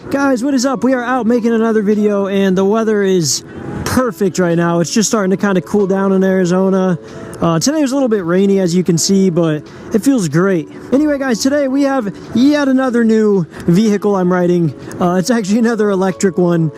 Guys, what is up? We are out making another video and the weather is perfect right now. It's just starting to kind of cool down in Arizona. Today was a little bit rainy, as you can see, but it feels great. Anyway, guys, today we have yet another new vehicle I'm riding. It's actually another electric one.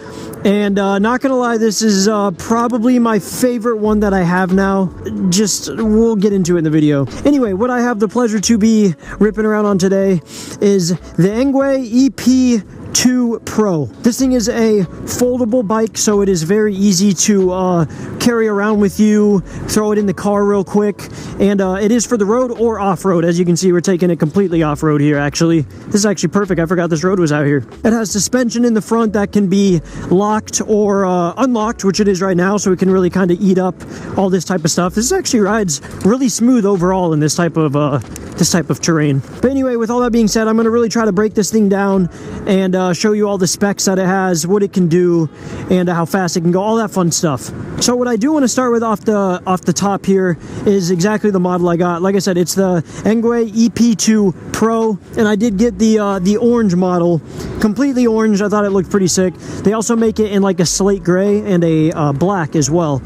And not gonna lie, this is probably my favorite one that I have now. We'll get into it in the video. Anyway, what I have the pleasure to be ripping around on today is the Engwe EP-2 Pro. This thing is a foldable bike, so it is very easy to carry around with you, throw it in the car real quick, and it is for the road or off-road. As you can see, we're taking it completely off-road here, actually. This is actually perfect. I forgot this road was out here. It has suspension in the front that can be locked or unlocked, which it is right now, so it can really kind of eat up all this type of stuff. This actually rides really smooth overall in this type of terrain. But anyway, with all that being said, I'm going to really try to break this thing down and show you all the specs that it has, what it can do, and how fast it can go, all that fun stuff. So what I do want to start with off the top here is exactly the model I got. Like I said, it's the Engwe EP-2 Pro, and I did get the orange model, completely orange. I thought it looked pretty sick. They also make it in like a slate gray and a black as well.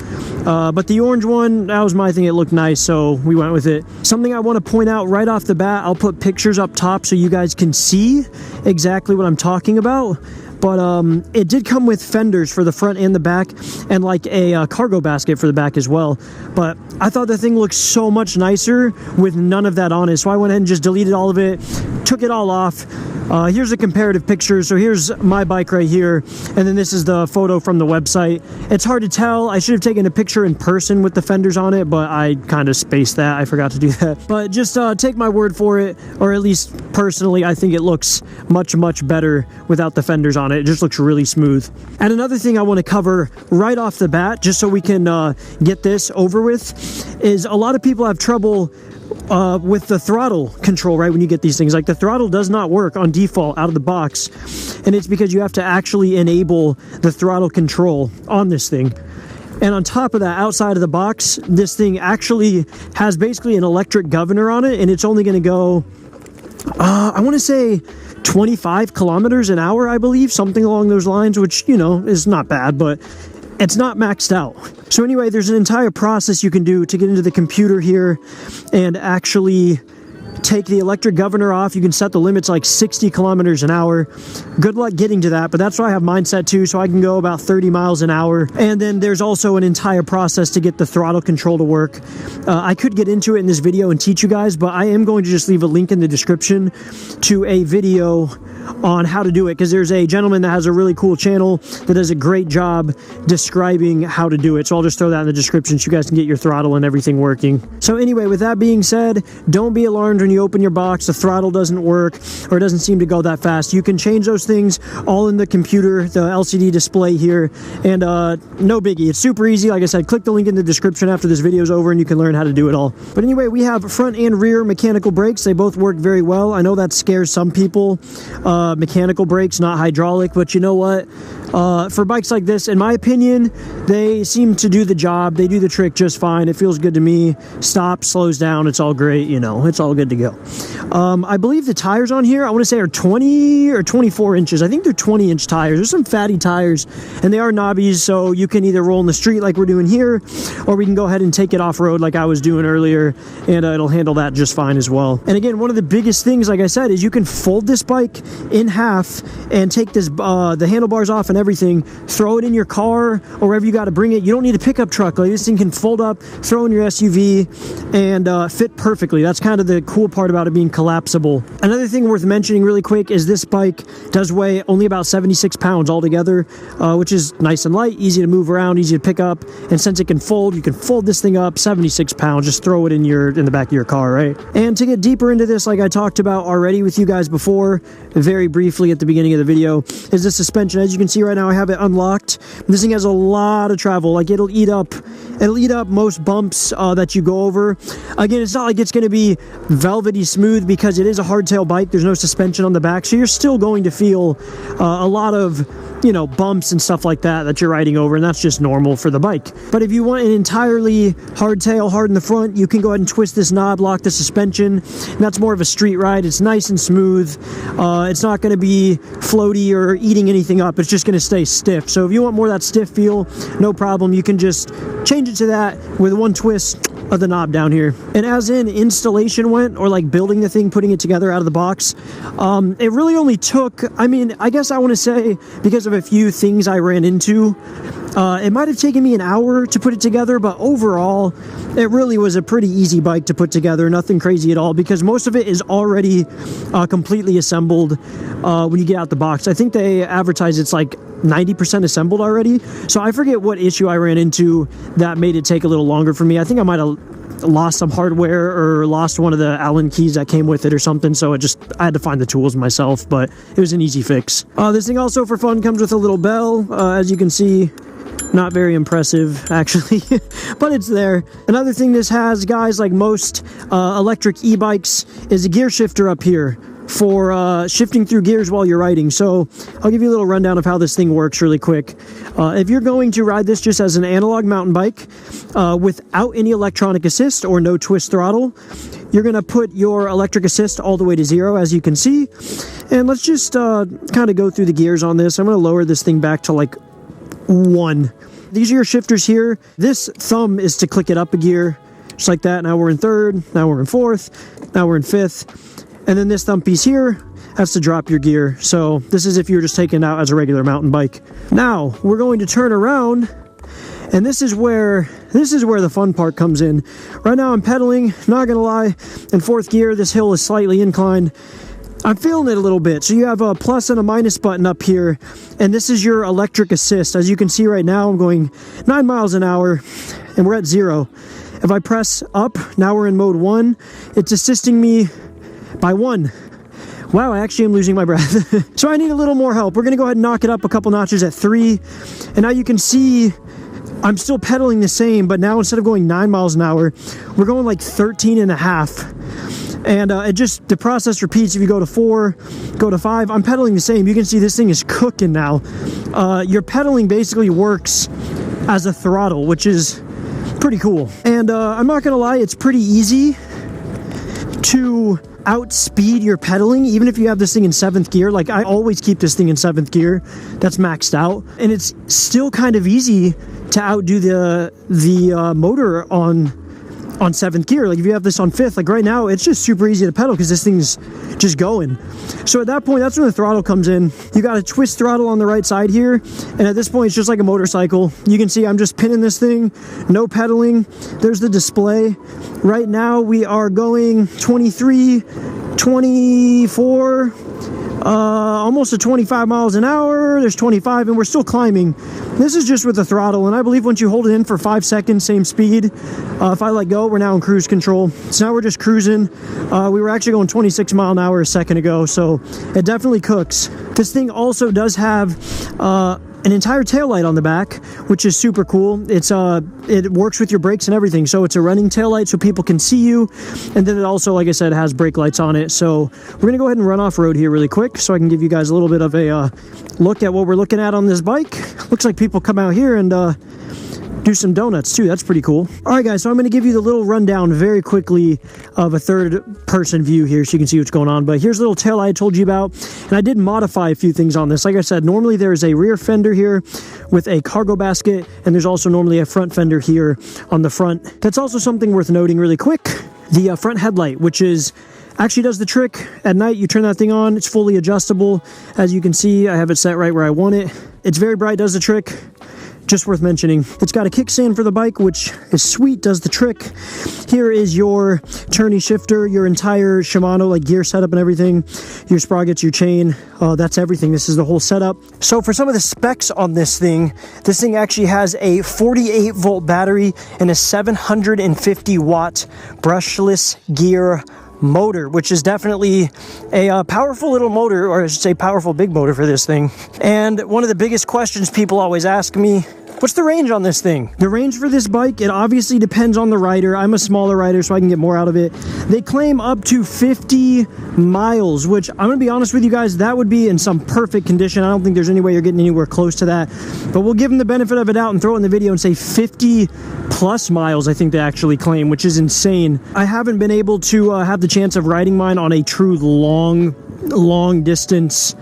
But the orange one, that was my thing. It looked nice, so we went with it. Something I want to point out right off the bat, I'll put pictures up top so you guys can see exactly what I'm talking about. But it did come with fenders for the front and the back, and like a cargo basket for the back as well. But I thought the thing looked so much nicer with none of that on it, so I went ahead and just deleted all of it, took it all off. Here's a comparative picture. So here's my bike right here, and then this is the photo from the website. It's hard to tell. I should have taken a picture in person with the fenders on it, but I kind of spaced that. I forgot to do that. But just take my word for it, or at least personally, I think it looks much, much better without the fenders on it. It just looks really smooth. And another thing I want to cover right off the bat, just so we can get this over with, is a lot of people have trouble with the throttle control, right? When you get these things, like the throttle does not work on default out of the box, and it's because you have to actually enable the throttle control on this thing. And on top of that, outside of the box, this thing actually has basically an electric governor on it, and it's only going to go I want to say 25 kilometers an hour, I believe, something along those lines, which, you know, is not bad, but it's not maxed out. So anyway, there's an entire process you can do to get into the computer here and actually take the electric governor off. You can set the limits like 60 kilometers an hour. Good luck getting to that, but that's why I have mine set to, so I can go about 30 miles an hour. And then there's also an entire process to get the throttle control to work. I could get into it in this video and teach you guys, but I am going to just leave a link in the description to a video on how to do it, because there's a gentleman that has a really cool channel that does a great job describing how to do it. So I'll just throw that in the description so you guys can get your throttle and everything working. So anyway, with that being said, don't be alarmed when you open your box, the throttle doesn't work or it doesn't seem to go that fast. You can change those things all in the computer, the LCD display here, and no biggie. It's super easy. Like I said, click the link in the description after this video is over and you can learn how to do it all. But anyway, we have front and rear mechanical brakes. They both work very well. I know that scares some people. Mechanical brakes, not hydraulic, but you know what? For bikes like this, in my opinion, they seem to do the job. They do the trick just fine. It feels good to me. Stops, slows down. It's all great. You know, it's all good to go. I believe the tires on here, I want to say are 20 or 24 inches. I think they're 20-inch tires. There's some fatty tires, and they are knobbies, so you can either roll in the street like we're doing here, or we can go ahead and take it off-road like I was doing earlier, and it'll handle that just fine as well. And again, one of the biggest things, like I said, is you can fold this bike in half and take this the handlebars off and everything, throw it in your car or wherever you got to bring it. You don't need a pickup truck. Like, this thing can fold up, throw in your SUV, and fit perfectly. That's kind of the cool part about it being collapsible. Another thing worth mentioning really quick is this bike does weigh only about 76 pounds altogether, which is nice and light, easy to move around, easy to pick up. And since it can fold, you can fold this thing up 76 pounds, just throw it in the back of your car, right? And to get deeper into this, like I talked about already with you guys before, very briefly at the beginning of the video, is the suspension. As you can see right now, I have it unlocked. This thing has a lot of travel. Like, it'll eat up most bumps that you go over. Again, it's not like it's going to be velvety smooth because it is a hardtail bike. There's no suspension on the back, so you're still going to feel a lot of, you know, bumps and stuff like that you're riding over, and that's just normal for the bike. But if you want an entirely hardtail, hard in the front, you can go ahead and twist this knob, lock the suspension, and that's more of a street ride. It's nice and smooth. It's not going to be floaty or eating anything up. It's just going to stay stiff. So if you want more of that stiff feel, no problem. You can just change it to that with one twist of the knob down here. And as in installation went, or like building the thing, putting it together out of the box, it really only took, I mean, I guess I want to say, because of a few things I ran into, it might have taken me an hour to put it together, but overall it really was a pretty easy bike to put together. Nothing crazy at all, because most of it is already completely assembled when you get out the box. I think they advertise it's like 90% assembled already. So I forget what issue I ran into that made it take a little longer for me. I think I might have lost some hardware or lost one of the Allen keys that came with it or something, so I had to find the tools myself, but it was an easy fix. This thing also for fun comes with a little bell, as you can see. Not very impressive, actually, but it's there. Another thing this has, guys, like most electric e-bikes, is a gear shifter up here for shifting through gears while you're riding. So I'll give you a little rundown of how this thing works really quick. If you're going to ride this just as an analog mountain bike without any electronic assist or no twist throttle, you're going to put your electric assist all the way to 0, as you can see. And let's just kind of go through the gears on this. I'm going to lower this thing back to like 1. These are your shifters here. This thumb is to click it up a gear, just like that. Now we're in 3rd, now we're in 4th, now we're in 5th. And then this thumb piece here has to drop your gear. So this is if you're just taking it out as a regular mountain bike. Now we're going to turn around, and this is where the fun part comes in. Right now I'm pedaling, not gonna lie, in 4th gear. This hill is slightly inclined. I'm feeling it a little bit. So you have a plus and a minus button up here, and this is your electric assist. As you can see right now, I'm going 9 miles an hour, and we're at 0. If I press up, now we're in mode 1. It's assisting me by 1. Wow, I actually am losing my breath. So I need a little more help. We're gonna go ahead and knock it up a couple notches at 3. And now you can see I'm still pedaling the same, but now instead of going 9 miles an hour, we're going like 13 and a half. And the process repeats. If you go to 4, go to 5, I'm pedaling the same. You can see this thing is cooking now. Your pedaling basically works as a throttle, which is pretty cool. And I'm not gonna lie, it's pretty easy to outspeed your pedaling, even if you have this thing in 7th gear. Like, I always keep this thing in 7th gear. That's maxed out. And it's still kind of easy to outdo the motor on 7th gear. Like if you have this on 5th, like right now, it's just super easy to pedal because this thing's just going. So at that point, that's when the throttle comes in. You got a twist throttle on the right side here, and at this point, it's just like a motorcycle. You can see I'm just pinning this thing, no pedaling. There's the display. Right now, we are going 23, 24, almost to 25 miles an hour. There's 25, and we're still climbing. This is just with the throttle, and I believe once you hold it in for 5 seconds, same speed. If I let go, we're now in cruise control. So now we're just cruising. We were actually going 26 mile an hour a second ago, so it definitely cooks. This thing also does have an entire taillight on the back, which is super cool. It works with your brakes and everything. So it's a running taillight so people can see you. And then it also, like I said, has brake lights on it. So we're gonna go ahead and run off road here really quick so I can give you guys a little bit of a look at what we're looking at on this bike. Looks like people come out here and do some donuts too. That's pretty cool. All right, guys, so I'm going to give you the little rundown very quickly of a third-person view here so you can see what's going on. But here's the little tail I told you about, and I did modify a few things on this. Like I said, normally there's a rear fender here with a cargo basket, and there's also normally a front fender here on the front. That's also something worth noting really quick. The front headlight, which actually does the trick. At night, you turn that thing on. It's fully adjustable. As you can see, I have it set right where I want it. It's very bright, does the trick. Just worth mentioning. It's got a kickstand for the bike, which is sweet, does the trick. Here is your tourney shifter, your entire Shimano like gear setup and everything, your sprockets, your chain, that's everything. This is the whole setup. So for some of the specs on this thing actually has a 48 volt battery and a 750 watt brushless gear motor, which is definitely a powerful little motor, or I should say powerful big motor for this thing. And one of the biggest questions people always ask me What's the range on this thing? The range for this bike, it obviously depends on the rider. I'm a smaller rider, so I can get more out of it. They claim up to 50 miles, which I'm gonna be honest with you guys, that would be in some perfect condition. I don't think there's any way you're getting anywhere close to that, but we'll give them the benefit of it out and throw it in the video and say 50 plus miles, I think they actually claim, which is insane. I haven't been able to have the chance of riding mine on a true long distance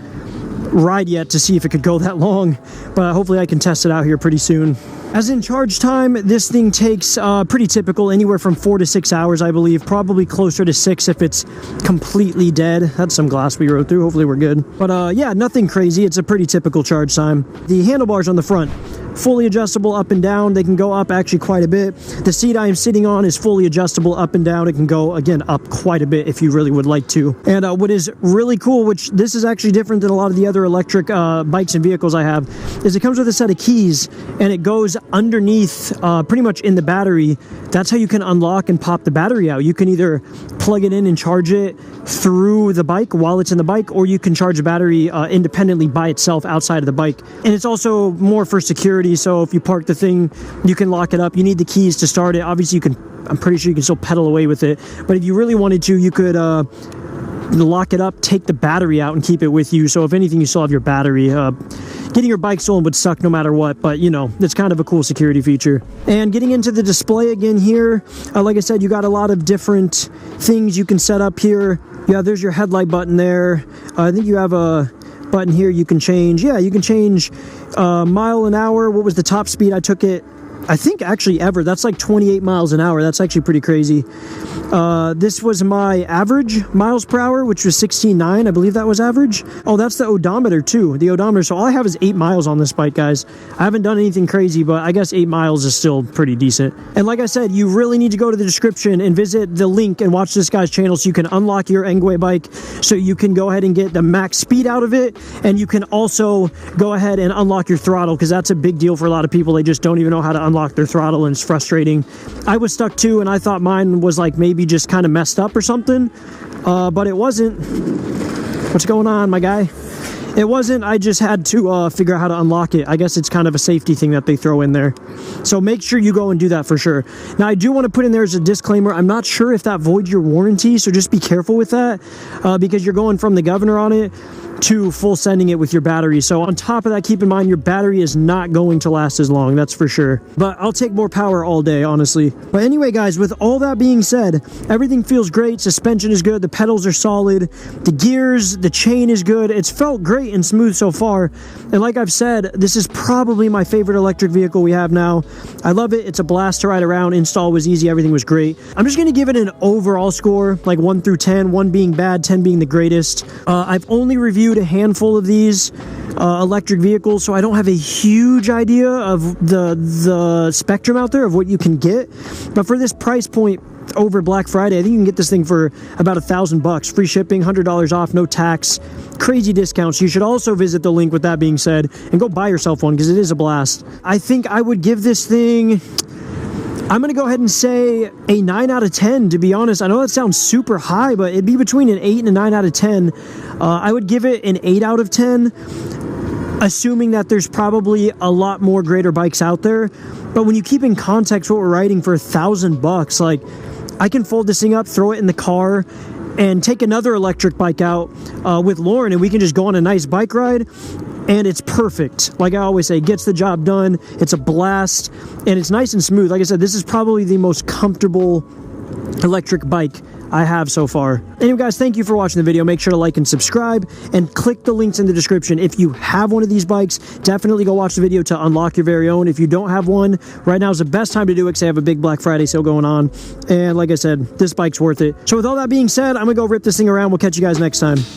ride yet to see if it could go that long, but hopefully I can test it out here pretty soon. As in charge time, this thing takes pretty typical, anywhere from 4 to 6 hours, I believe, probably closer to 6 if it's completely dead. That's some glass we rode through, hopefully we're good. But yeah, nothing crazy, it's a pretty typical charge time. The handlebars on the front, fully adjustable up and down. They can go up actually quite a bit. The seat I am sitting on is fully adjustable up and down. It can go, again, up quite a bit if you really would like to. And what is really cool, which this is actually different than a lot of the other electric bikes and vehicles I have, is it comes with a set of keys and it goes underneath pretty much in the battery. That's how you can unlock and pop the battery out. You can either plug it in and charge it through the bike while it's in the bike, or you can charge the battery independently by itself outside of the bike. And it's also more for security. So if you park the thing, you can lock it up. You need the keys to start it. Obviously, I'm pretty sure you can still pedal away with it. But if you really wanted to, you could lock it up, take the battery out, and keep it with you. So if anything, you still have your battery. Getting your bike stolen would suck no matter what, but you know, it's kind of a cool security feature. And getting into the display again here, like I said, you got a lot of different things you can set up here. Yeah, there's your headlight button there. I think you have a button here you can change. Yeah, you can change mile an hour. What was the top speed? I took it, I think actually ever. That's like 28 miles an hour. That's actually pretty crazy. This was my average miles per hour, which was 16.9. I believe that was average. Oh, that's the odometer too. The odometer. So all I have is 8 miles on this bike, guys. I haven't done anything crazy, but I guess 8 miles is still pretty decent. And like I said, you really need to go to the description and visit the link and watch this guy's channel so you can unlock your Engwe bike, so you can go ahead and get the max speed out of it. And you can also go ahead and unlock your throttle, because that's a big deal for a lot of people. They just don't even know how to unlock their throttle, and it's frustrating. I was stuck too, and I thought mine was like maybe just kind of messed up or something, but it wasn't. What's going on, my guy? It wasn't. I just had to figure out how to unlock it. I guess it's kind of a safety thing that they throw in there. So make sure you go and do that for sure. Now, I do want to put in there as a disclaimer, I'm not sure if that voids your warranty, so just be careful with that, because you're going from the governor on it to full sending it with your battery. So on top of that, keep in mind your battery is not going to last as long, that's for sure. But I'll take more power all day, honestly. But anyway, guys, with all that being said, everything feels great. Suspension is good, the pedals are solid, the gears, the chain is good. It's felt great and smooth so far. And like I've said, this is probably my favorite electric vehicle we have now. I love it. It's a blast to ride around. Install was easy, everything was great. I'm just gonna give it an overall score, like 1 through 10, 1 being bad, 10 being the greatest. I've only reviewed a handful of these electric vehicles, so I don't have a huge idea of the spectrum out there of what you can get. But for this price point over Black Friday, I think you can get this thing for about $1,000, free shipping, $100 off, no tax, crazy discounts. You should also visit the link, with that being said, and go buy yourself one, because it is a blast. I think I would give this thing, I'm going to go ahead and say a 9 out of 10, to be honest. I know that sounds super high, but it'd be between an 8 and a 9 out of 10. I would give it an 8 out of 10, assuming that there's probably a lot more greater bikes out there. But when you keep in context what we're riding for $1,000, like, I can fold this thing up, throw it in the car, and take another electric bike out with Lauren, and we can just go on a nice bike ride. And it's perfect. Like I always say, gets the job done. It's a blast, and it's nice and smooth. Like I said, this is probably the most comfortable electric bike I have so far. Anyway, guys, thank you for watching the video. Make sure to like and subscribe, and click the links in the description. If you have one of these bikes, definitely go watch the video to unlock your very own. If you don't have one, right now is the best time to do it, because I have a big Black Friday sale going on. And like I said, this bike's worth it. So with all that being said, I'm gonna go rip this thing around. We'll catch you guys next time.